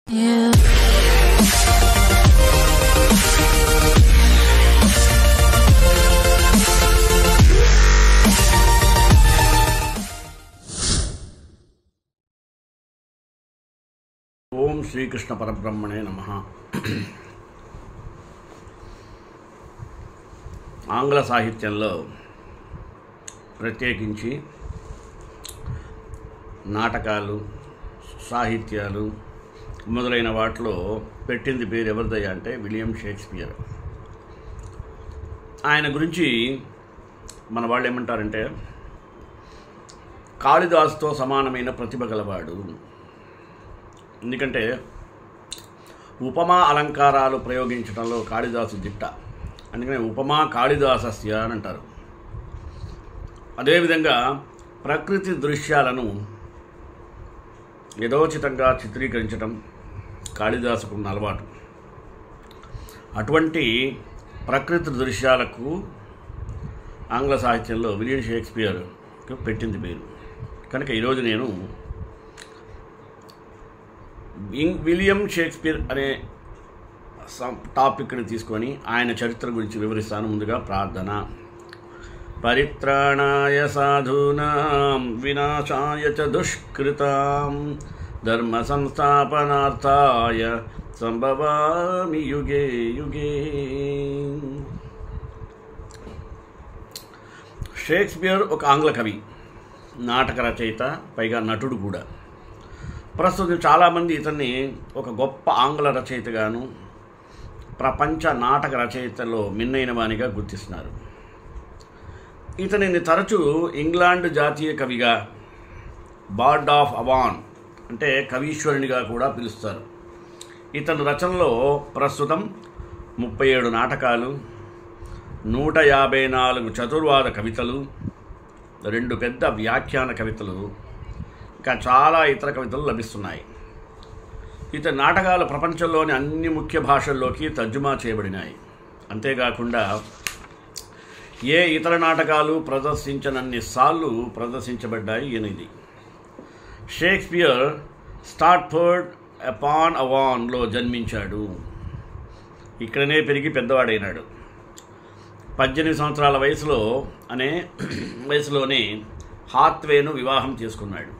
ఓం శ్రీకృష్ణ పరబ్రహ్మణే నమః. ఆంగ్ల సాహిత్యంలో ప్రత్యేకించి నాటకాలు, సాహిత్యాలు మొదలైన వాటిలో పెట్టింది పేరు ఎవరిదయ్యా అంటే విలియం షేక్స్పియర్. ఆయన గురించి మన వాళ్ళు ఏమంటారంటే కాళిదాసుతో సమానమైన ప్రతిభ గలవాడు. ఎందుకంటే ఉపమా అలంకారాలు ప్రయోగించడంలో కాళిదాసు దిట్ట, అందుకనే ఉపమా కాళిదాసస్య అని అంటారు. అదేవిధంగా ప్రకృతి దృశ్యాలను యథోచితంగా చిత్రీకరించడం కాళిదాసుకున్న అలవాటు. అటువంటి ప్రకృతి దృశ్యాలకు ఆంగ్ల సాహిత్యంలో విలియం షేక్స్పియర్కు పెట్టింది పేరు. కనుక ఈరోజు నేను విలియం షేక్స్పియర్ అనే టాపిక్ని తీసుకొని ఆయన చరిత్ర గురించి వివరిస్తాను. ముందుగా ప్రార్థన. పరిత్రాణాయ సాధూనాం వినాశాయ చ దుష్కృతాం ధర్మ సంస్థాపనార్థాయ సంభవామి యుగే యుగే. షేక్స్పియర్ ఒక ఆంగ్ల కవి, నాటక రచయిత, పైగా నటుడు కూడా. ప్రస్తుతం చాలామంది ఇతన్ని ఒక గొప్ప ఆంగ్ల రచయితగాను, ప్రపంచ నాటక రచయితలో మిన్నైన వానిగా గుర్తిస్తున్నారు. ఇతనిని తరచూ ఇంగ్లాండ్ జాతీయ కవిగా, బార్డ్ ఆఫ్ అవాన్ అంటే కవీశ్వరునిగా కూడా పిలుస్తారు. ఇతని రచనలో ప్రస్తుతం 37 నాటకాలు, 154 చతుర్వాద కవితలు, 2 పెద్ద వ్యాఖ్యాన కవితలు, ఇంకా చాలా ఇతర కవితలు లభిస్తున్నాయి. ఇతని నాటకాలు ప్రపంచంలోని అన్ని ముఖ్య భాషల్లోకి తర్జుమా చేయబడినాయి. అంతేకాకుండా ఏ ఇతర నాటకాలు ప్రదర్శించనన్ని సార్లు ప్రదర్శించబడ్డాయి ఈయనది. షేక్స్పియర్ స్టాట్ఫర్డ్ అపాన్ అవాన్లో జన్మించాడు. ఇక్కడనే పెరిగి పెద్దవాడైనాడు. 18 సంవత్సరాల వయసులోనే హాత్వేను వివాహం చేసుకున్నాడు.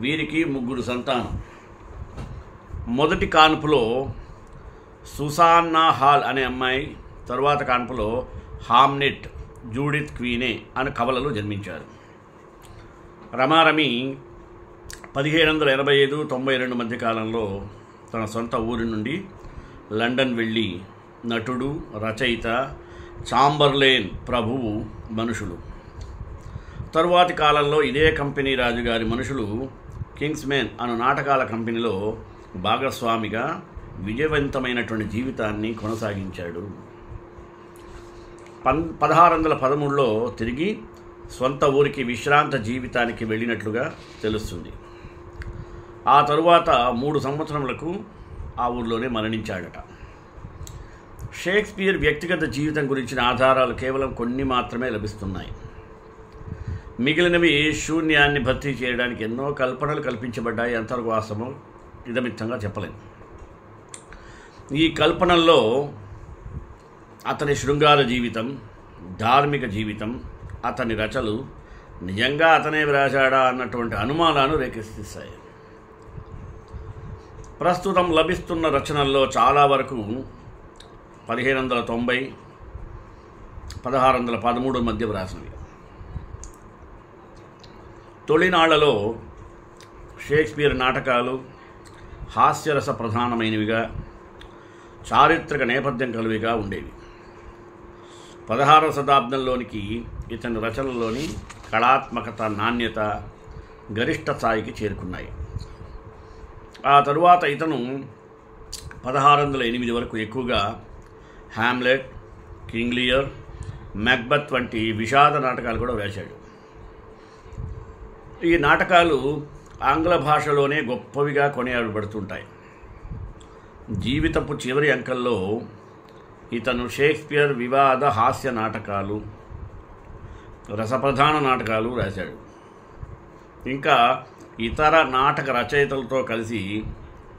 వీరికి 3 సంతానం. మొదటి కాన్పులో సుసాన్నా హాల్ అనే అమ్మాయి, తరువాత కాన్పులో హామ్నెట్, జూడిత్ క్వీనే అనే కవలలు జన్మించారు. రమారమి 1785-92 మధ్య కాలంలో తన సొంత ఊరి నుండి లండన్ వెళ్ళి నటుడు, రచయిత చాంబర్లేన్ ప్రభువు మనుషులు, తరువాతి కాలంలో ఇదే కంపెనీ రాజుగారి మనుషులు కింగ్స్మెన్ అను నాటకాల కంపెనీలో భాగస్వామిగా విజయవంతమైనటువంటి జీవితాన్ని కొనసాగించాడు. 1613లో తిరిగి సొంత ఊరికి విశ్రాంత జీవితానికి వెళ్ళినట్లుగా తెలుస్తుంది. ఆ తరువాత 3 సంవత్సరములకు ఆ ఊరిలోనే మరణించాడట. షేక్స్పియర్ వ్యక్తిగత జీవితం గురించిన ఆధారాలు కేవలం కొన్ని మాత్రమే లభిస్తున్నాయి. మిగిలినవి శూన్యాన్ని భర్తీ చేయడానికి ఎన్నో కల్పనలు కల్పించబడ్డాయి. అంతవరకు వాస్తవం ఇదమిత్తంగా చెప్పలేము. ఈ కల్పనల్లో అతని శృంగార జీవితం, ధార్మిక జీవితం, అతని రచనలు నిజంగా అతనే వ్రాసాడా అన్నటువంటి అనుమానాలు రేకెత్తిస్తాయి. ప్రస్తుతం లభిస్తున్న రచనల్లో చాలా వరకు 1590-1613 మధ్య వ్రాసినవి. తొలినాళ్లలో షేక్స్పియర్ నాటకాలు హాస్యరస ప్రధానమైనవిగా, చారిత్రక నేపథ్యం కలివిగా ఉండేవి. 16వ శతాబ్దంలోనికి ఇతని రచనల్లోని కళాత్మకత, నాణ్యత గరిష్ట స్థాయికి చేరుకున్నాయి. ఆ తరువాత ఇతను 1608 వరకు ఎక్కువగా హ్యామ్లెట్, కింగ్ లియర్, మెక్బత్ వంటి విషాద నాటకాలు కూడా వేశాడు. ఈ నాటకాలు ఆంగ్ల భాషలోనే గొప్పవిగా కొనియాడబడుతుంటాయి. జీవితపు చివరి అంకంలో ఇతను షేక్స్పియర్ వివాద హాస్య నాటకాలు, రసప్రధాన నాటకాలు రాశాడు. ఇంకా ఇతర నాటక రచయితలతో కలిసి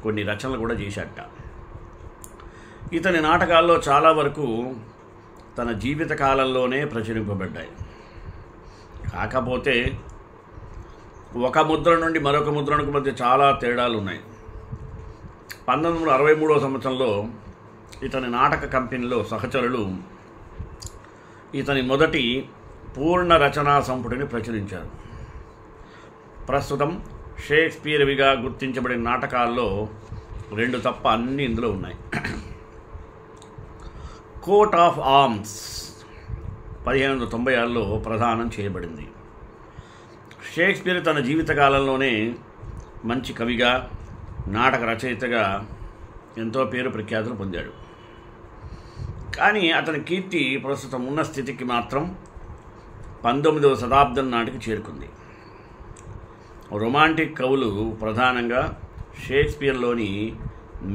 కొన్ని రచనలు కూడా చేశాట. ఇతని నాటకాల్లో చాలా వరకు తన జీవిత కాలంలోనే ప్రచురింపబడ్డాయి. కాకపోతే ఒక ముద్ర నుండి మరొక ముద్రణకు మధ్య చాలా తేడాలు ఉన్నాయి. 1963 సంవత్సరంలో ఇతని నాటక కంపెనీలో సహచరులు ఇతని మొదటి పూర్ణ రచనా సంపుటిని ప్రచురించారు. ప్రస్తుతం షేక్స్పియర్విగా గుర్తించబడిన నాటకాల్లో 2 తప్ప అన్నీ ఇందులో ఉన్నాయి. కోట్ ఆఫ్ ఆర్మ్స్ 1596లో ప్రదానం చేయబడింది. షేక్స్పియర్ తన జీవితకాలంలోనే మంచి కవిగా, నాటక రచయితగా ఎంతో పేరు ప్రఖ్యాతులు పొందాడు. కానీ అతని కీర్తి ప్రస్తుతం ఉన్న స్థితికి మాత్రం 19వ శతాబ్దం నాటికి చేరుకుంది. రొమాంటిక్ కవులు ప్రధానంగా షేక్స్పియర్లోని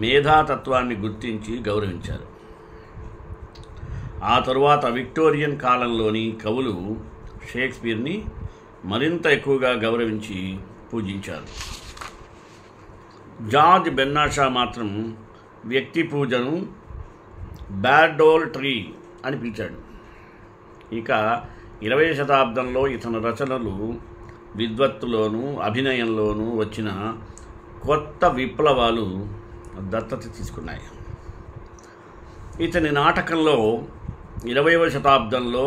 మేధాతత్వాన్ని గుర్తించి గౌరవించారు. ఆ తరువాత విక్టోరియన్ కాలంలోని కవులు షేక్స్పియర్ని మరింత ఎక్కువగా గౌరవించి పూజించారు. జార్జ్ బెర్నాషా మాత్రం వ్యక్తి పూజను బ్యాడోల్ట్రీ అని పిలిచాడు. ఇక 20వ శతాబ్దంలో ఇతని రచనలు విద్వత్తులోనూ అభినయంలోనూ వచ్చిన కొత్త విప్లవాలు దత్తత తీసుకున్నాయి. ఇతని నాటకంలో 20వ శతాబ్దంలో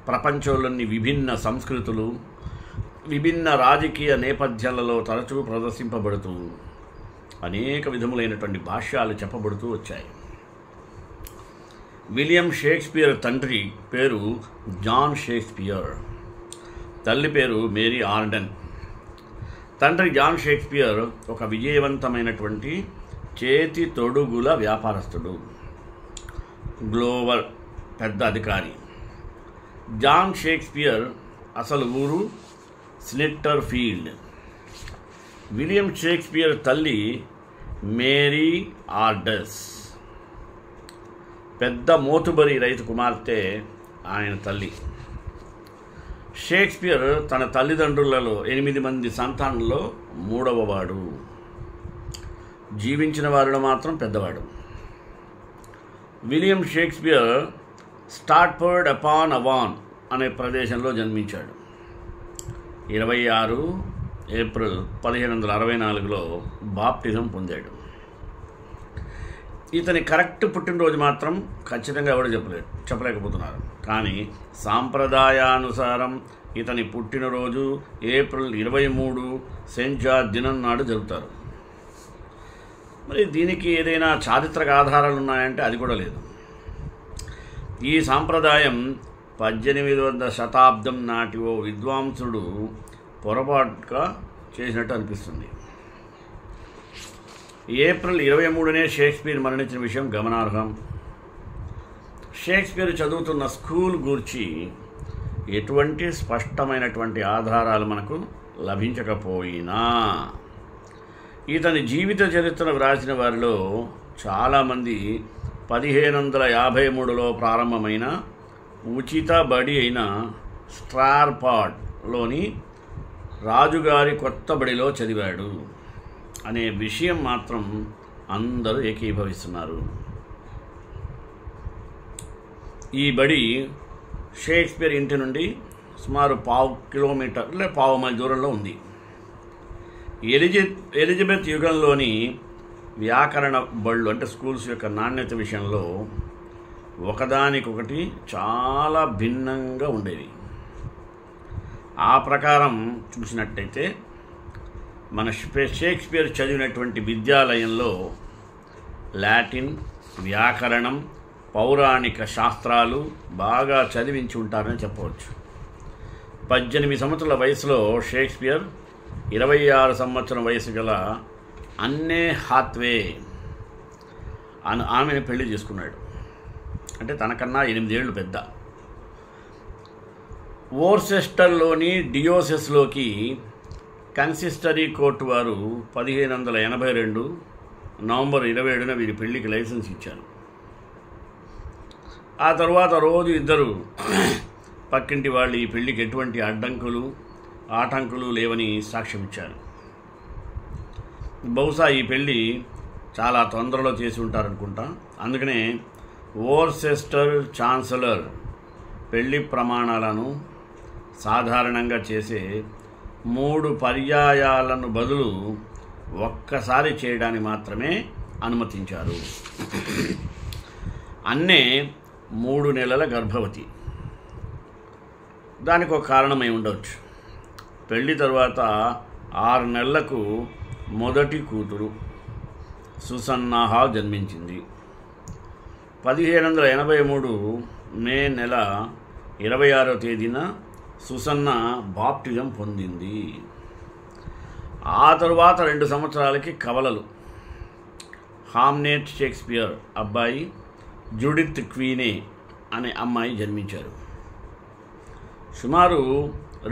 ప్రపంచంలోని విభిన్న సంస్కృతులు, విభిన్న రాజకీయ నేపథ్యాలలో తరచూ ప్రదర్శింపబడుతూ అనేక విధములైనటువంటి భాష్యాలు చెప్పబడుతూ వచ్చాయి. విలియం షేక్స్పియర్ తండ్రి పేరు జాన్ షేక్స్పియర్, తల్లి పేరు మేరీ ఆర్డెన్. తండ్రి జాన్ షేక్స్పియర్ ఒక విజయవంతమైనటువంటి చేతి తొడుగుల వ్యాపారస్తుడు, గ్లోబల్ పెద్ద అధికారి. జాన్ షేక్స్పియర్ అసలు ఊరు స్నిట్టర్ ఫీల్డ్. విలియం షేక్స్పియర్ తల్లి మేరీ ఆర్డెస్, పెద్ద మోతుబరి రైతు కుమార్తె ఆయన తల్లి. షేక్స్పియర్ తన తల్లిదండ్రులలో 8 మంది సంతానంలో 3వ వాడు. జీవించిన వారిలో మాత్రం పెద్దవాడు. విలియం షేక్స్పియర్ స్టాట్ఫర్డ్ అపాన్ అవాన్ అనే ప్రదేశంలో జన్మించాడు. 26 ఏప్రిల్ 1564లో బాప్టిజం పొందాడు. ఇతని కరెక్ట్ పుట్టినరోజు మాత్రం ఖచ్చితంగా ఎవరు చెప్పలేకపోతున్నారు. కానీ సాంప్రదాయానుసారం ఇతని పుట్టినరోజు ఏప్రిల్ 23 సెయింట్ జార్జ్ దినం నాడు జరుపుతారు. మరి దీనికి ఏదైనా చారిత్రక ఆధారాలు ఉన్నాయంటే అది కూడా లేదు. ఈ సాంప్రదాయం 18వ శతాబ్దం నాటి ఓ విద్వాంసుడు పొరపాటుగా చేసినట్టు అనిపిస్తుంది. ఏప్రిల్ 23నే షేక్స్పియర్ మరణించిన విషయం గమనార్హం. షేక్స్పియర్ చదువుతున్న స్కూల్ గూర్చి ఎటువంటి స్పష్టమైనటువంటి ఆధారాలు మనకు లభించకపోయినా ఇతని జీవిత చరిత్రను వ్రాసిన వారిలో చాలామంది 1553లో ప్రారంభమైన ఉచిత బడి అయిన స్ట్రార్పాడ్లోని రాజుగారి కొత్త బడిలో చదివాడు అనే విషయం మాత్రం అందరూ ఏకీభవిస్తున్నారు. ఈ బడి షేక్స్పియర్ ఇంటి నుండి సుమారు 1/2 కిలోమీటర్ లేదా 1/2 మైల్ దూరంలో ఉంది. ఎలిజబెత్ యుగంలోని వ్యాకరణ బళ్ళు అంటే స్కూల్స్ యొక్క నాణ్యత విషయంలో ఒకదానికొకటి చాలా భిన్నంగా ఉండేవి. ఆ ప్రకారం చూసినట్టయితే మన షేక్స్పియర్ చదివినటువంటి విద్యాలయంలో లాటిన్, వ్యాకరణం, పౌరాణిక శాస్త్రాలు బాగా చదివించి ఉంటారని చెప్పవచ్చు. 18 సంవత్సరాల వయసులో షేక్స్పియర్ 26 సంవత్సరం వయసు గల అన్నే హాత్వే ఆమెను పెళ్లి చేసుకున్నాడు. అంటే తనకన్నా 8 ఏళ్ళు పెద్ద. వోర్సెస్టర్లోని డియోసెస్లోకి కన్సిస్టరీ కోర్టు వారు 1582 నవంబర్ 27న వీరి పెళ్లికి లైసెన్స్ ఇచ్చారు. ఆ తర్వాత రోజు ఇద్దరు పక్కింటి వాళ్ళు ఈ పెళ్లికి ఎటువంటి ఆటంకులు లేవని సాక్ష్యం ఇచ్చారు. బహుశా ఈ పెళ్ళి చాలా తొందరలో చేసి ఉంటారనుకుంటా. అందుకనే వోర్సెస్టర్ ఛాన్సలర్ పెళ్లి ప్రమాణాలను సాధారణంగా చేసే 3 పర్యాయాలను బదులు ఒక్కసారి చేయడానికి మాత్రమే అనుమతించారు. అన్నే 3 నెలల గర్భవతి. దానికి ఒక కారణమై ఉండవచ్చు. పెళ్లి తరువాత 6 నెలలకు మొదటి కూతురు సుసన్నా హాల్ జన్మించింది. 1783 మే నెల 26వ తేదీన సుసన్నా బాప్టిజం పొందింది. ఆ తరువాత 2 సంవత్సరాలకి కవలలు హామ్నెట్ షేక్స్పియర్ అబ్బాయి, జూడిత్ క్వీనే అనే అమ్మాయి జన్మించారు. సుమారు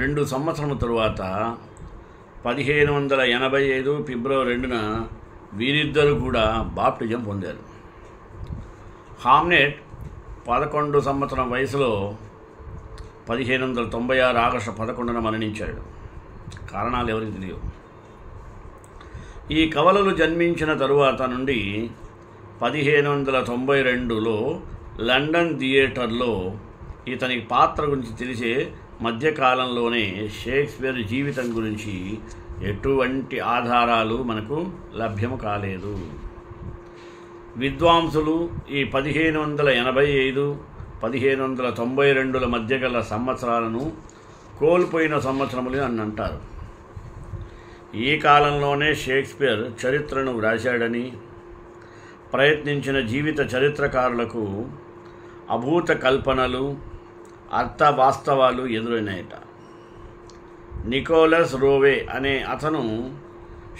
2 సంవత్సరాల తరువాత 1785 ఫిబ్రవరి 2న వీరిద్దరూ కూడా బాప్టిజం పొందారు. హామ్నెట్ 11 సంవత్సరం వయసులో 1796 ఆగస్టు 11న మరణించాడు. కారణాలు ఎవరికి తెలియవు. ఈ కవలలు జన్మించిన తరువాత నుండి 1792లో లండన్ థియేటర్లో ఇతని పాత్ర గురించి తెలిసే మధ్యకాలంలోనే షేక్స్పియర్ జీవితం గురించి ఎటువంటి ఆధారాలు మనకు లభ్యము కాలేదు. విద్వాంసులు ఈ 1785, 1792ల మధ్య గల సంవత్సరాలను కోల్పోయిన సంవత్సరములు అని అంటారు. ఈ కాలంలోనే షేక్స్పియర్ చరిత్రను వ్రాశాడని, ప్రయత్నించిన జీవిత చరిత్రకారులకు అభూత కల్పనలు, అర్థ వాస్తవాలు ఎదురైనాయట. నికోలస్ రోవే అనే అతను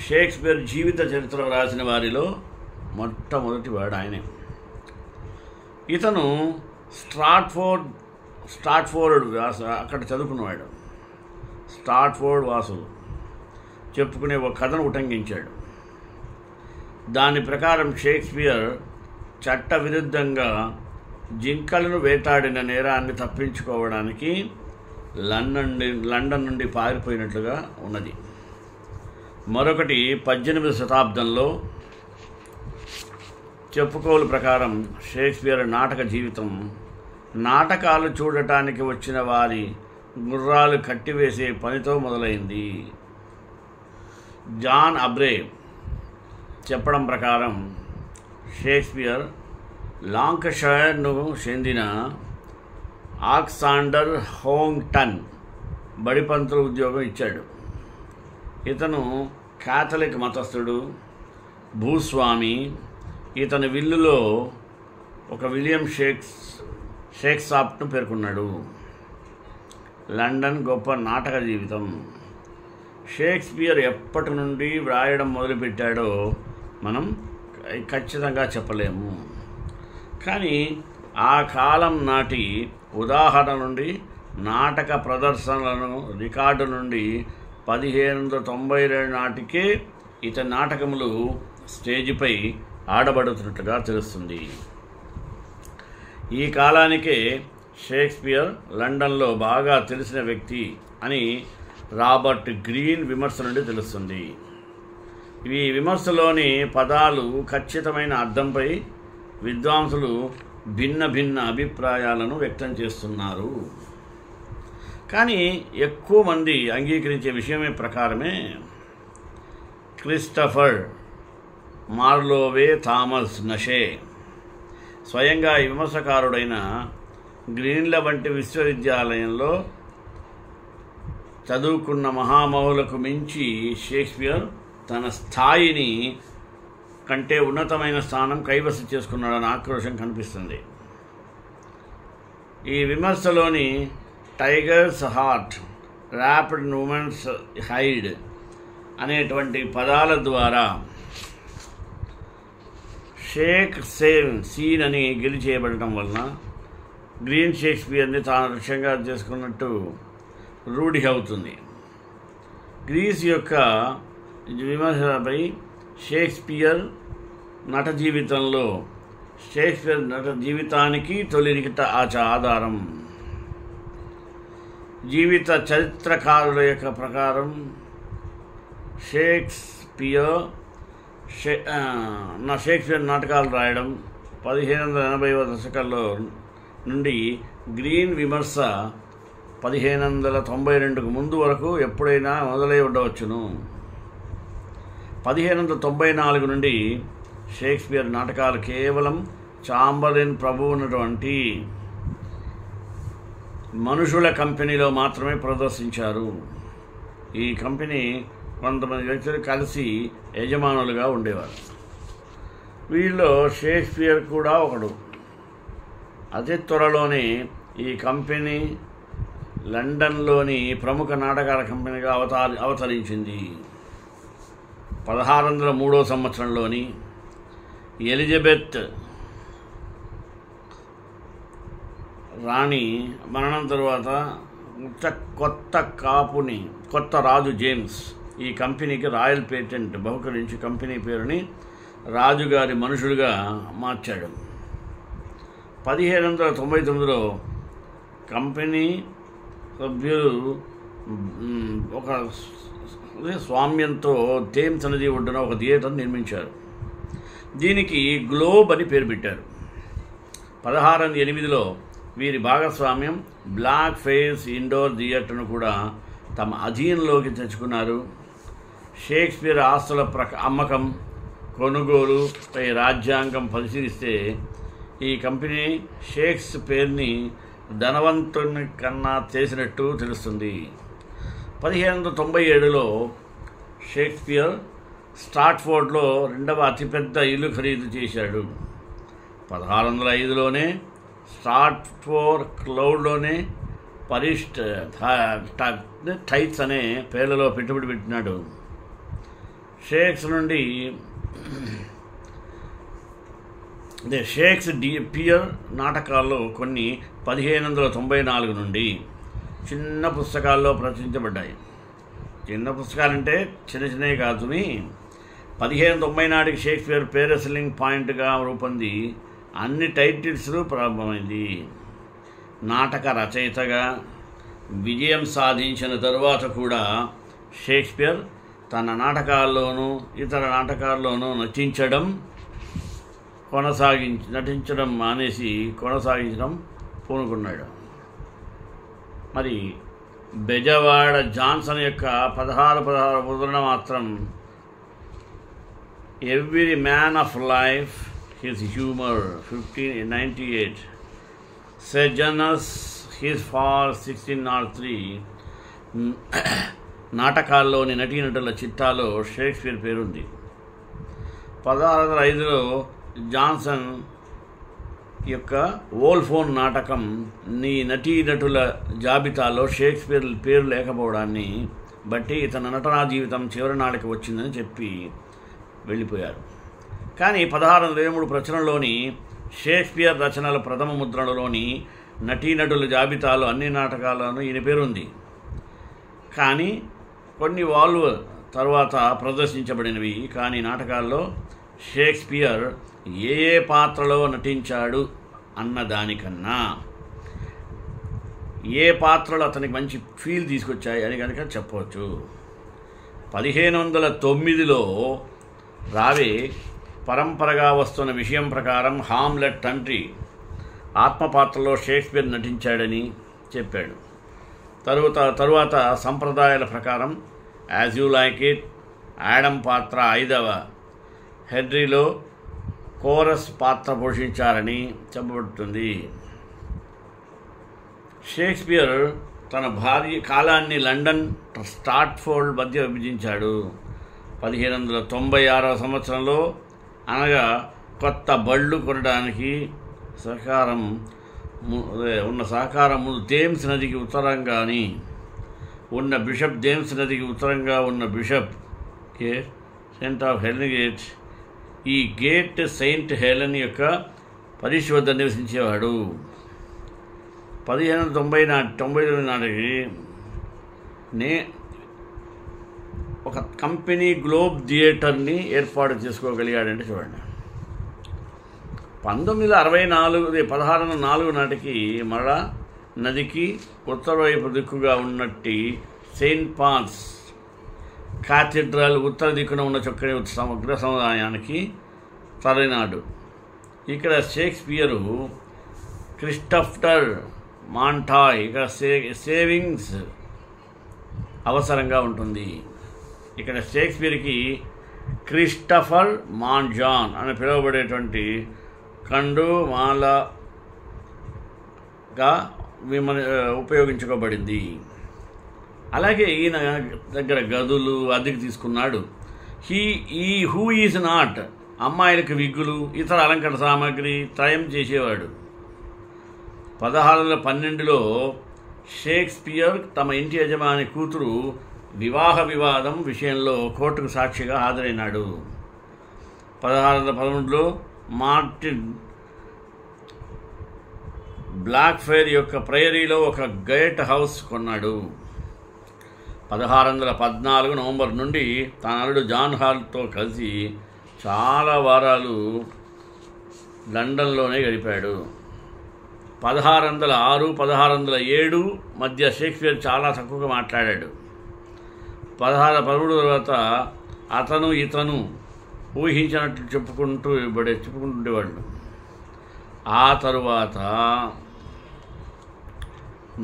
షేక్స్పియర్ జీవిత చరిత్ర వ్రాసిన వారిలో మొట్టమొదటివాడు ఆయనే. ఇతను స్టాట్ఫోర్డ్ అక్కడ చదువుకున్నవాడు. స్టాట్ఫోర్డ్ వాసులు చెప్పుకునే ఒక కథను ఉటంకించాడు. దాని ప్రకారం షేక్స్పియర్ చట్ట విరుద్ధంగా జింకలను వేటాడిన నేరాన్ని తప్పించుకోవడానికి లండన్ నుండి పారిపోయినట్లుగా ఉన్నది. మరొకటి 18వ శతాబ్దంలో చెప్పుకోలు ప్రకారం షేక్స్పియర్ నాటక జీవితం నాటకాలు చూడటానికి వచ్చిన వారి గుర్రాలు కట్టివేసే పనితో మొదలైంది. జాన్ అబ్రే చెప్పడం ప్రకారం షేక్స్పియర్ లాంకషైర్ను చెందిన ఆక్సాండర్ హోంగ్టన్ బడిపంతుల ఉద్యోగం ఇచ్చాడు. ఇతను కాథలిక్ మతస్థుడు, భూస్వామి. ఇతని విల్లులో ఒక విలియం షేక్స్పియర్ను పేర్కొన్నాడు. లండన్ గొప్ప నాటక జీవితం. షేక్స్పియర్ ఎప్పటి నుండి వ్రాయడం మొదలుపెట్టాడో మనం ఖచ్చితంగా చెప్పలేము. కానీ ఆ కాలం నాటి ఉదాహరణ నుండి నాటక ప్రదర్శనలను రికార్డు నుండి 1792 నాటికే ఇతని నాటకములు స్టేజిపై ఆడబడుతున్నట్లుగా తెలుస్తుంది. ఈ కాలానికే షేక్స్పియర్ లండన్లో బాగా తెలిసిన వ్యక్తి అని రాబర్ట్ గ్రీన్ విమర్శ నుండి తెలుస్తుంది. ఈ విమర్శలోని పదాలు ఖచ్చితమైన అర్థంపై విద్వాంసులు భిన్న భిన్న అభిప్రాయాలను వ్యక్తం చేస్తున్నారు. కానీ ఎక్కువ మంది అంగీకరించే విషయమే ప్రకారమే క్రిస్టఫర్ మార్లోవే థామస్ నషే స్వయంగా ఈ విమర్శకారుడైన గ్రీన్ల వంటి విశ్వవిద్యాలయంలో చదువుకున్న మహామహులకు మించి షేక్స్పియర్ తన స్థాయిని కంటే ఉన్నతమైన స్థానం కైవసం చేసుకున్నాడని ఆక్రోశం కనిపిస్తుంది. ఈ విమర్శలోని tigers heart, rapid moments hide అనేటువంటి పదాల ద్వారా షేక్ సీన్ అని గెలిచేయబడటం వలన గ్రీన్ షేక్స్పియర్ని తాను లక్ష్యంగా చేసుకున్నట్టు రూఢి అవుతుంది. గ్రీస్ యొక్క విమర్శలపై షేక్స్పియర్ నట జీవితంలో షేక్స్పియర్ నట జీవితానికి తొలిరిగిట ఆధారం. జీవిత చరిత్రకారుల యొక్క ప్రకారం షేక్స్పియర్ షేక్స్పియర్ నాటకాలు రాయడం 1580వ దశకంలో నుండి గ్రీన్ విమర్శ 1592కు ముందు వరకు ఎప్పుడైనా మొదలై ఉండవచ్చును. 1594 నుండి షేక్స్పియర్ నాటకాలు కేవలం చాంబర్లిన్ ప్రభు ఉన్నటువంటి మనుషుల కంపెనీలో మాత్రమే ప్రదర్శించారు. ఈ కంపెనీ కొంతమంది వ్యక్తులు కలిసి యజమానులుగా ఉండేవారు. వీళ్ళలో షేక్స్పియర్ కూడా ఒకడు. అతి త్వరలోనే ఈ కంపెనీ లండన్లోని ప్రముఖ నాటకాల కంపెనీగా అవతరించింది. 1603 సంవత్సరంలోని ఎలిజబెత్ రాణి మరణం తరువాత కొత్త రాజు జేమ్స్ ఈ కంపెనీకి రాయల్ పేటెంట్ బహుకరించి కంపెనీ పేరుని రాజుగారి మనుషులుగా మార్చాడు. 1799లో కంపెనీ సభ్యులు ఒక స్వామ్యంతో థేమ్స్ నది ఒడ్డున ఒక థియేటర్ నిర్మించారు. దీనికి గ్లోబ్ అని పేరు పెట్టారు. 1608లో వీరి భాగస్వామ్యం బ్లాక్ ఫేస్ ఇండోర్ థియేటర్ను కూడా తమ అధీనంలోకి తెచ్చుకున్నారు. షేక్స్పియర్ ఆస్తుల అమ్మకం కొనుగోలుపై రాజ్యాంగం పరిశీలిస్తే ఈ కంపెనీ షేక్స్పియర్ని ధనవంతుని కన్నా చేసినట్టు తెలుస్తుంది. 1597లో షేక్స్పియర్ స్టాట్ఫోర్డ్లో 2వ అతిపెద్ద ఇల్లు ఖరీదు చేశాడు. 1605లోనే స్టాట్ఫోర్డ్ క్లౌడ్లోనే పరిస్ట్ టైట్స్ అనే పేర్లలో పెట్టుబడి పెట్టినాడు. షేక్స్పియర్ నాటకాల్లో కొన్ని 1594 నుండి చిన్న పుస్తకాల్లో ప్రచురించబడ్డాయి. చిన్న పుస్తకాలంటే చిన్నవి కాదు. 1590 నాటికి షేక్స్పియర్ పేరెస్లింగ్ పాయింట్గా రూపొంది అన్ని టైటిల్స్లు ప్రారంభమైంది. నాటక రచయితగా విజయం సాధించిన తరువాత కూడా షేక్స్పియర్ తన నాటకాల్లోనూ ఇతర నాటకాల్లోనూ నటించడం మానేసి కొనసాగించడం పూనుకున్నాడు. మరి బెజవాడ జాన్సన్ యొక్క 16 ముద్రణ మాత్రం every man of life his humour 1598, Sejanus his fall 1603 నాటకాల్లోని నటీనటుల చిట్టాలో షేక్స్పియర్ పేరుంది. 1605లో జాన్సన్ యొక్క వోల్ఫోన్ నాటకం నటీనటుల జాబితాలో షేక్స్పియర్ పేరు లేకపోవడాన్ని బట్టి ఇతని నటనా జీవితం చివరి నాటికి వచ్చిందని చెప్పి వెళ్ళిపోయారు. కానీ 1623 ప్రచురణలోని షేక్స్పియర్ రచనల ప్రథమ ముద్రణలోని నటీనటుల జాబితాలో అన్ని నాటకాలను ఈయన పేరుంది. కానీ కొన్ని వాళ్ళు తర్వాత ప్రదర్శించబడినవి. కానీ నాటకాల్లో షేక్స్పియర్ ఏ పాత్రలో నటించాడు అన్న దానికన్నా ఏ పాత్రలు అతనికి మంచి ఫీల్ తీసుకొచ్చాయి అని కనుక చెప్పవచ్చు. 1509లో రావే పరంపరగా వస్తున్న విషయం ప్రకారం హామ్లెట్ తండ్రి ఆత్మపాత్రలో షేక్స్పియర్ నటించాడని చెప్పాడు. తరువాత సంప్రదాయాల ప్రకారం as you like it Adam పాత్ర 5వ హెన్రీలో కోరస్ పాత్ర పోషించారని చెప్పబడుతుంది. షేక్స్పియర్ తన భార్య కాలాన్ని లండన్ స్టాట్ఫోర్డ్ మధ్య విభజించాడు. 1596వ సంవత్సరంలో అనగా కొత్త బళ్ళు కొనడానికి సహకారం ముందు థేమ్స్ నదికి ఉత్తరంగాని ఉన్న బిషప్ థేమ్స్ నదికి ఉత్తరంగా ఉన్న bishop Saint of Helen gate ఈ గేట్ సెయింట్ హెలెన్ యొక్క పరిష్ వద్ద నివసించేవాడు. 1599 నాటికి ఒక కంపెనీ గ్లోబ్ థియేటర్ని ఏర్పాటు చేసుకోగలిగాడంటే చూడండి. 1604 నాటికి మరలా నదికి ఉత్తరవైపు దిక్కుగా ఉన్నట్టి సెయింట్ పాల్స్ కాథీడ్రల్ ఉత్తర దిక్కున ఉన్న చొక్కని సమగ్ర సముదాయానికి తరలినాడు. ఇక్కడ షేక్స్పియరు క్రిస్టఫర్ మాంటాయ్ ఇక్కడ సేవింగ్స్ అవసరంగా ఉంటుంది. ఇక్కడ షేక్స్పియర్కి క్రిస్టఫర్ మాంజాన్ అని పిలువబడేటువంటి కండుమాలగా ఉపయోగించుకోబడింది. అలాగే ఈయన దగ్గర గదులు అద్దెకి తీసుకున్నాడు. హూ ఈజ్ నాట్ అమ్మాయిలకు విగ్గులు ఇతర అలంకరణ సామాగ్రి త్రయం చేసేవాడు. 1612లో షేక్స్పియర్ తమ ఇంటి యజమాని కూతురు వివాహ వివాదం విషయంలో కోర్టుకు సాక్షిగా హాజరైనాడు. 1612లో మార్టిన్ బ్లాక్ఫైర్ యొక్క ప్రైరీలో ఒక గేట్ హౌస్ కొన్నాడు. 1614 నవంబర్ నుండి తన అల్లుడు జాన్ హాల్తో కలిసి చాలా వారాలు లండన్లోనే గడిపాడు. 1606, 1607 మధ్య షేక్స్పియర్ చాలా తక్కువగా మాట్లాడాడు. 1613 తర్వాత అతను ఇతను ఊహించినట్లు చెప్పుకుంటుండేవాళ్ళు. ఆ తరువాత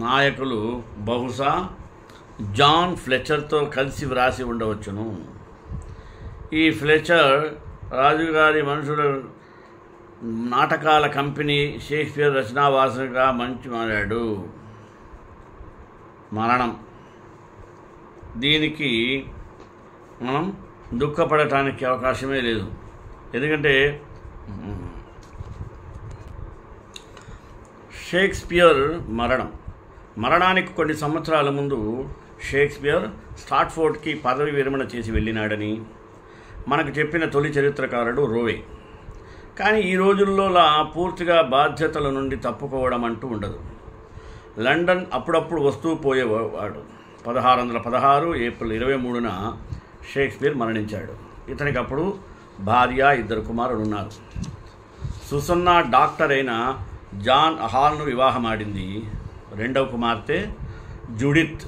నాయకులు బహుశా జాన్ ఫ్లెచర్తో కలిసి వ్రాసి ఉండవచ్చును. ఈ ఫ్లెచర్ రాజుగారి మనుషుల నాటకాల కంపెనీ షేక్స్పియర్ రచనావాసనగా మంచి మారాడు. మరణం దీనికి మనం దుఃఖపడటానికి అవకాశమే లేదు. ఎందుకంటే షేక్స్పియర్ మరణానికి కొన్ని సంవత్సరాల ముందు షేక్స్పియర్ స్టాట్ఫోర్డ్కి పదవి విరమణ చేసి వెళ్ళినాడని మనకు చెప్పిన తొలి చరిత్రకారుడు రోవే. కానీ ఈ రోజుల్లోలా పూర్తిగా బాధ్యతల నుండి తప్పుకోవడం అంటూ ఉండదు. లండన్ అప్పుడప్పుడు వస్తూ పోయేవాడు. 1616 ఏప్రిల్ 23న షేక్స్పియర్ మరణించాడు. ఇతనికి అప్పుడు భార్య, 2 కుమారులు ఉన్నారు. సుసన్నా డాక్టర్ అయిన జాన్ హాల్ను వివాహమాడింది. 2వ కుమార్తె జుడిత్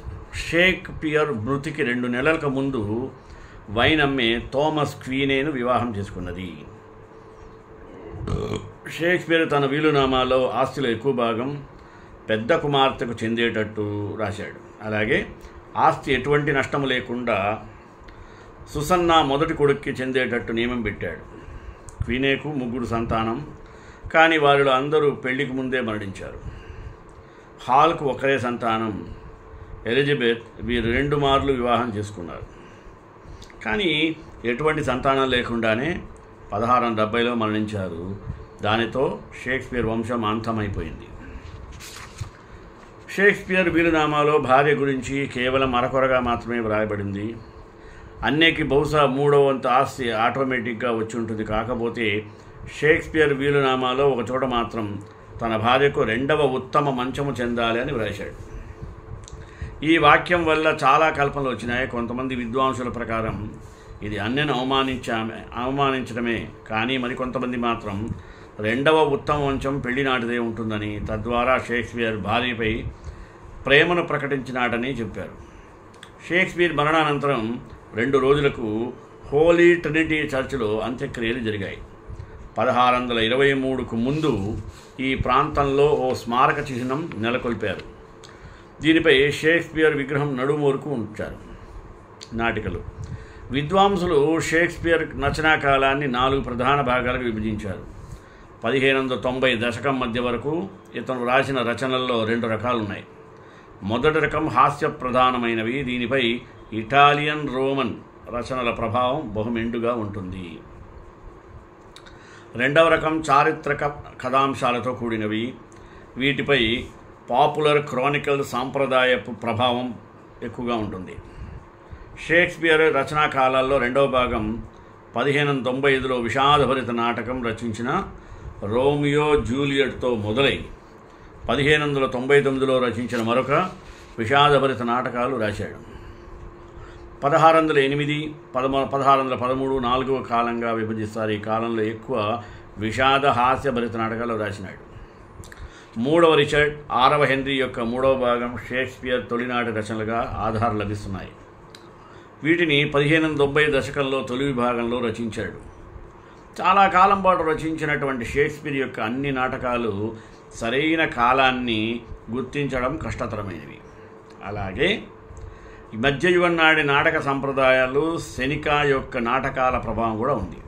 షేక్స్పియర్ మృతికి 2 నెలలకు ముందు వైన్ అమ్మే థామస్ క్వీనేను వివాహం చేసుకున్నది. షేక్స్పియర్ తన వీలునామాలో ఆస్తిలో ఎక్కువ భాగం పెద్ద కుమార్తెకు చెందేటట్టు రాశాడు. అలాగే ఆస్తి ఎటువంటి నష్టము లేకుండా సుసన్నా మొదటి కొడుక్కి చెందేటట్టు నియమం పెట్టాడు. క్వీనేకు 3 సంతానం, కానీ వారిలో అందరూ పెళ్లికి ముందే మరణించారు. హాల్కు ఒకరే సంతానం ఎలిజబెత్. వీరు 2 మార్లు వివాహం చేసుకున్నారు. కానీ ఎటువంటి సంతానం లేకుండానే 1670లో మరణించారు. దానితో షేక్స్పియర్ వంశం అంతమైపోయింది. షేక్స్పియర్ వీలునామాలో భార్య గురించి కేవలం అరకొరగా మాత్రమే వ్రాయబడింది. అన్నేకి బహుశా 3వ వంతు ఆస్తి ఆటోమేటిక్గా వచ్చి ఉంటుంది. కాకపోతే షేక్స్పియర్ వీలునామాలో ఒక చోట మాత్రం తన భార్యకు 2వ ఉత్తమ మంచము చెందాలి అని వ్రాశాడు. ఈ వాక్యం వల్ల చాలా కల్పనలు వచ్చినాయి. కొంతమంది విద్వాంసుల ప్రకారం ఇది అన్నెను అవమానించడమే. కానీ మరికొంతమంది మాత్రం 2వ ఉత్తమ మంచం పెళ్లి నాటిదే ఉంటుందని, తద్వారా షేక్స్పియర్ భార్యపై ప్రేమను ప్రకటించినాడని చెప్పారు. షేక్స్పియర్ మరణానంతరం 2 రోజులకు హోలీ ట్రినిటీ చర్చిలో అంత్యక్రియలు జరిగాయి. 1623కు ముందు ఈ ప్రాంతంలో ఓ స్మారక చిహ్నం నెలకొల్పారు. దీనిపై షేక్స్పియర్ విగ్రహం నడుము వరకు ఉంచారు. నాటికలు విద్వాంసులు షేక్స్పియర్ రచనా కాలాన్ని 4 ప్రధాన భాగాలకు విభజించారు. 1590 దశకం మధ్య వరకు ఇతను రాసిన రచనల్లో 2 రకాలున్నాయి. మొదటి రకం హాస్య ప్రధానమైనవి. దీనిపై ఇటాలియన్ రోమన్ రచనల ప్రభావం బహుమెండుగా ఉంటుంది. 2వ రకం చారిత్రక కథాంశాలతో కూడినవి. వీటిపై పాపులర్ క్రానికల్ సాంప్రదాయపు ప్రభావం ఎక్కువగా ఉంటుంది. షేక్స్పియర్ రచనా కాలాల్లో 2వ భాగం 1595లో విషాదభరిత నాటకం రచించిన రోమియో జూలియట్తో మొదలై 1599లో రచించిన మరొక విషాదభరిత నాటకాలు రాశాడు. 1608, 1613, 4వ కాలంగా విభజిస్తారు. ఈ కాలంలో ఎక్కువ విషాద హాస్యభరిత నాటకాలు రాసినాడు. 3వ రిచర్డ్, 6వ హెన్రీ యొక్క 3వ భాగం షేక్స్పియర్ తొలినాటి రచనలుగా ఆధారాలు లభిస్తున్నాయి. వీటిని 1590 దశకంలో తొలి విభాగంలో రచించాడు. చాలా కాలం పాటు రచించినటువంటి షేక్స్పియర్ యొక్క అన్ని నాటకాలు సరైన కాలాన్ని గుర్తించడం కష్టతరమైనవి. అలాగే ఈ మధ్యయుగం నాటి నాటక సంప్రదాయాలు సెనికా యొక్క నాటకాల ప్రభావం కూడా ఉంది.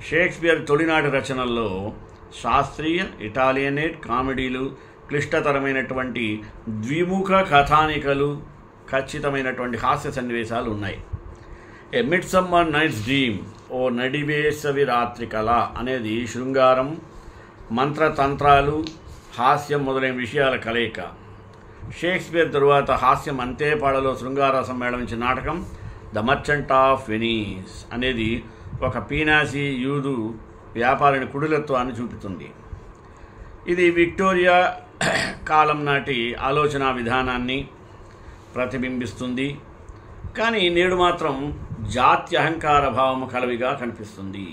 షేక్స్పియర్ తొలినాటి రచనల్లో శాస్త్రీయ, ఇటాలియనేట్ కామెడీలు, క్లిష్టతరమైనటువంటి ద్విముఖ కథానికలు, ఖచ్చితమైనటువంటి హాస్య సన్నివేశాలు ఉన్నాయి. ఏ మిడ్సమ్మర్ నైట్స్ డ్రీమ్, ఓ నడివేసవి రాత్రి కళ అనేది శృంగారం, మంత్రతంత్రాలు, హాస్యం మొదలైన విషయాల కలయిక. షేక్స్పియర్ తరువాత హాస్యం అంతేపాడలో శృంగారసం మేళవించిన నాటకం ద మర్చెంట్ ఆఫ్ వెనీస్ అనేది ఒక పీనాసి యూదు వ్యాపారిని కుడిలత్వాన్ని చూపుతుంది. ఇది విక్టోరియా కాలం నాటి ఆలోచన విధానాన్ని ప్రతిబింబిస్తుంది. కానీ నేడు మాత్రం జాతి అహంకార భావము కలవిగా కనిపిస్తుంది.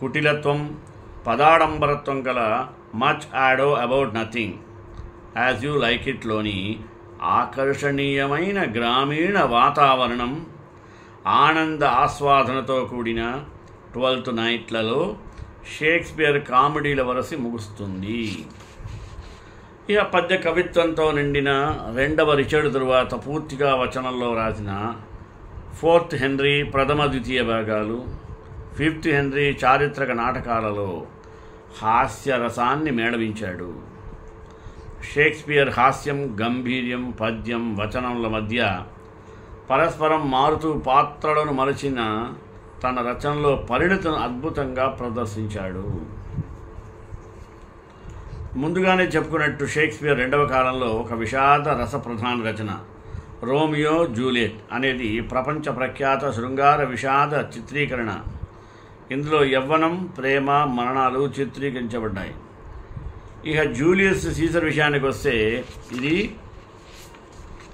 కుటిలత్వం, పదాడంబరత్వం గల much ado about nothing as you like ఇట్లోని ఆకర్షణీయమైన గ్రామీణ వాతావరణం, ఆనంద ఆస్వాదనతో కూడిన 12th నైట్లలో షేక్స్పియర్ కామెడీల వరసి ముగుస్తుంది. ఇక పద్య కవిత్వంతో నిండిన రెండవ రిచర్డ్ తరువాత పూర్తిగా వచనంలో రాసిన 4th హెన్రీ ప్రథమ ద్వితీయ భాగాలు, 5th హెన్రీ చారిత్రక నాటకాలలో హాస్యరసాన్ని మేళవించాడు. షేక్స్పియర్ హాస్యం, గంభీర్యం, పద్యం, వచనముల మధ్య పరస్పరం మారుతూ పాత్రలను మలచిన తన రచనలో పరిణతిని అద్భుతంగా ప్రదర్శించాడు. ముందుగానే చెప్పుకున్నట్టు షేక్స్పియర్ రెండవ కాలంలో ఒక విషాద రసప్రధాన రచన రోమియో జూలియట్ అనేది ప్రపంచ ప్రఖ్యాత శృంగార విషాద చిత్రీకరణ. ఇందులో యవ్వనం, ప్రేమ, మరణాలు చిత్రీకరించబడ్డాయి. ఇక జూలియస్ సీజర్ విషయానికి వస్తే ఇది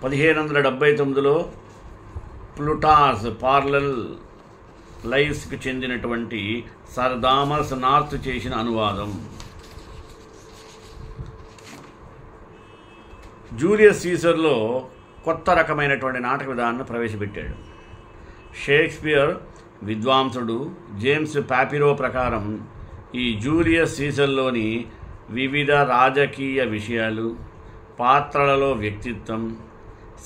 1579లో ప్లూటాస్ పార్లల్ లైవ్స్కి చెందినటువంటి సర్ థామస్ నార్త్ చేసిన అనువాదం. జూలియస్ సీజర్లో కొత్త రకమైనటువంటి నాటక విధానాన్ని ప్రవేశపెట్టాడు. షేక్స్పియర్ విద్వాంసుడు జేమ్స్ పాపిరో ప్రకారం ఈ జూలియస్ సీజర్లోని వివిధ రాజకీయ విషయాలు, పాత్రలలో వ్యక్తిత్వం,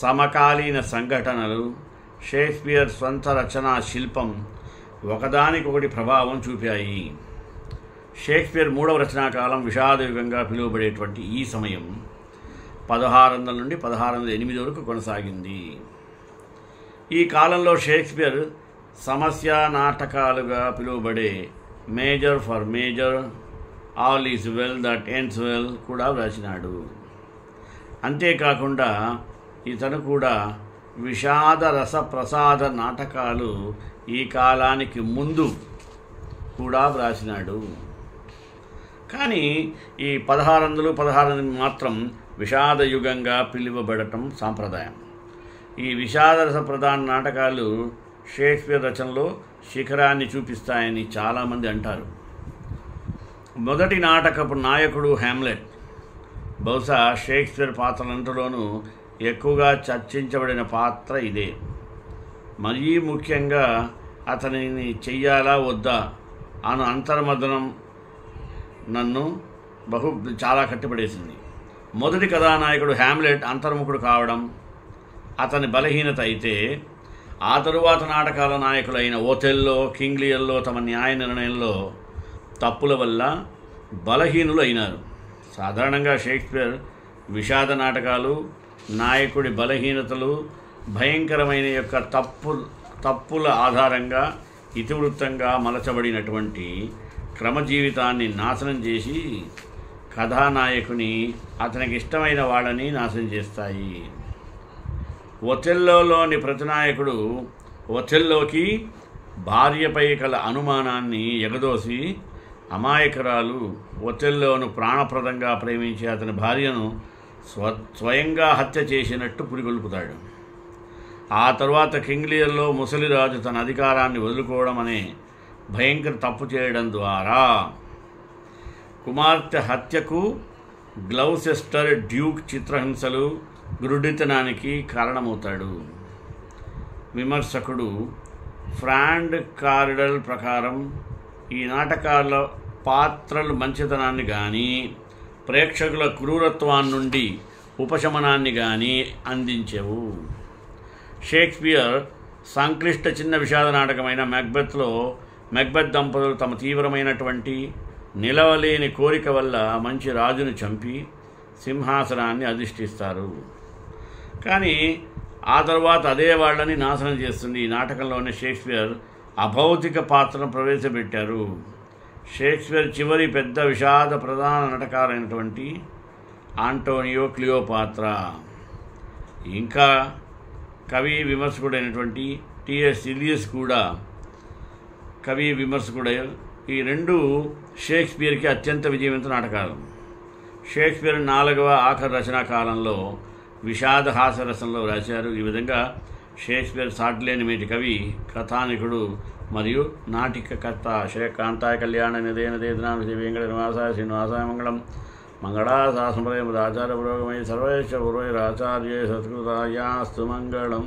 సమకాలీన సంఘటనలు, షేక్స్పియర్ స్వంత రచనా శిల్పం ఒకదానికొకటి ప్రభావం చూపాయి. షేక్స్పియర్ మూడవ రచనాకాలం విషాదయుగంగా పిలువబడేటువంటి ఈ సమయం 1600 నుండి 1608 వరకు కొనసాగింది. ఈ కాలంలో షేక్స్పియర్ సమస్య నాటకాలుగా పిలువబడే major for major, all is well that ends well కూడా వ్రాసినాడు. అంతేకాకుండా ఇతను కూడా విషాద రస ప్రసాద నాటకాలు ఈ కాలానికి ముందు కూడా వ్రాసినాడు. కానీ ఈ 1600 మాత్రం విషాద యుగంగా పిలువబడటం సాంప్రదాయం. ఈ విషాదరస ప్రధాన నాటకాలు షేక్స్పియర్ రచనలో శిఖరాన్ని చూపిస్తాయని చాలామంది అంటారు. మొదటి నాటకపు నాయకుడు హ్యామ్లెట్ బహుశా షేక్స్పియర్ పాత్రలంతలోనూ ఎక్కువగా చర్చించబడిన పాత్ర ఇదే. మరీ ముఖ్యంగా అతనిని చెయ్యాలా వద్దా అను అంతర్మదనం నన్ను చాలా కట్టిపడేసింది. మొదటి కథానాయకుడు హ్యామ్లెట్ అంతర్ముఖుడు కావడం అతని బలహీనత అయితే, ఆ తరువాత నాటకాల నాయకులైన ఓథెల్లో, కింగ్ లియర్లో తమ న్యాయ నిర్ణయంలో తప్పుల వల్ల బలహీనులు అయినారు. సాధారణంగా షేక్స్పియర్ విషాద నాటకాలు నాయకుడి బలహీనతలు, భయంకరమైన యొక్క తప్పుల ఆధారంగా ఇతివృత్తంగా మలచబడినటువంటి క్రమజీవితాన్ని నాశనం చేసి కథానాయకుని అతనికి ఇష్టమైన వాళ్ళని నాశనం చేస్తాయి. ఒథెల్లోలోని ప్రతినాయకుడు ఒథెల్లోకి భార్యపై కల అనుమానాన్ని ఎగదోసి అమాయకురాలు ఒథెల్లోను ప్రాణప్రదంగా ప్రేమించి అతని భార్యను స్వయంగా హత్య చేసినట్టు పురిగొల్పుతాడు. ఆ తరువాత కింగ్ లియర్లో ముసలిరాజు తన అధికారాన్ని వదులుకోవడం అనే భయంకర తప్పు చేయడం ద్వారా కుమార్తె హత్యకు, గ్లౌసెస్టర్ డ్యూక్ చిత్రహింసలు, గ్రుడితనానికి కారణమవుతాడు. విమర్శకుడు ఫ్రాండ్ కారిడల్ ప్రకారం ఈ నాటకాల పాత్రలు మంచితనాన్ని కానీ ప్రేక్షకుల క్రూరత్వాన్ని నుండి ఉపశమనాన్ని కానీ అందించెవు. షేక్స్పియర్ సంక్లిష్ట చిన్న విషాద నాటకమైన మెక్బెత్లో మెక్బెత్ దంపతులు తమ తీవ్రమైనటువంటి నిలవలేని కోరిక వల్ల మంచి రాజును చంపి సింహాసనాన్ని అధిష్ఠిస్తారు. కానీ ఆ తర్వాత అదే వాళ్ళని నాశనం చేస్తుంది. ఈ నాటకంలోనే షేక్స్పియర్ అభౌతిక పాత్రను ప్రవేశపెట్టారు. షేక్స్పియర్ చివరి పెద్ద విషాద ప్రధాన నాటకాలైనటువంటి ఆంటోనియో క్లియోపాత్రా, ఇంకా కవి విమర్శకుడైనటువంటి టిఎస్ ఇలియస్ కూడా కవి విమర్శకుడై ఈ రెండు షేక్స్పియర్కి అత్యంత విజయవంత నాటకాలు. షేక్స్పియర్ 4వ ఆఖరి రచనా కాలంలో విషాద హాస్యరసంలో రాశారు. ఈ విధంగా షేక్స్పియర్ సాటిలేని మేటి కవి, కథానికుడు మరియు నాటికకర్త. శ్రీకాంతాయ కళ్యాణ నిధేన దేదనా వెంకట నివాసాయ శ్రీనివాసాయ మంగళం మంగళాశాసనప్రయం ఆచార్య పురోగమై సర్వేశ్వర పురోహిరాచార్య సత్కృతాయాస్తు మంగళం.